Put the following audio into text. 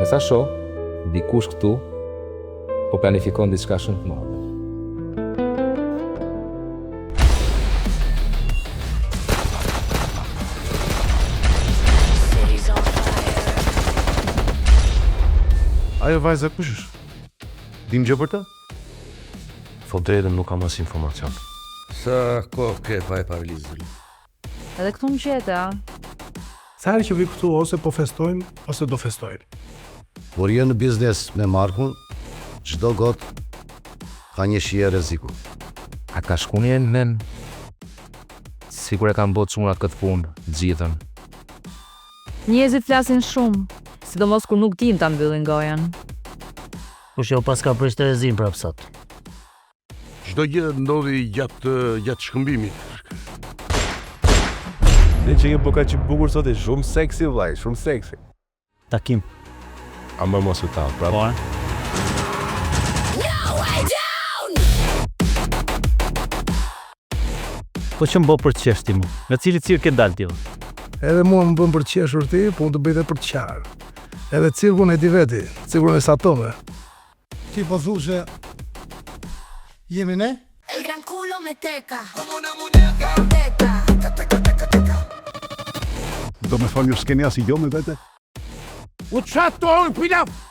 sa shoh, dikush këtu po planifikon diçka shumë të madhe. Ajo vajza kush është? Dim gjë për të? Fol drejtën, nuk kam as informacion. Sa kohë ke pa e paralizur? Edhe këtu më qete, a? Sa herë që vi këtu ose po festojnë, ose do festojnë. Por je në biznes me Markun, çdo got ka një shije rreziku. A ka shkuni e nën? Sigur e kanë botë çuna këtë punë, gjithën. Njerëzit flasin shumë, sidomos kur nuk din ta mbyllin gojen. Kush jo pas ka prish të rezin prap sot. Çdo gjë ndodhi gjatë shkëmbimit. Dhe që një bëka që bukur sot e shumë seksi, vlaj, shumë seksi. Takim. A më mos u tallë, prap. Po, Po që më bo për qesh ti mu? Nga cili cirë ke dalë tjilë? Edhe mua më bën për qeshur ti, po unë të bëjtë për qarë. Edhe cirkun e di veti, cirkun e satome. Ti po thu që jemi ne? El gran culo me teca, como una muñeca, teca. Do me thonë ju s'keni as i jo me vete? U qatë tonë, pilaf!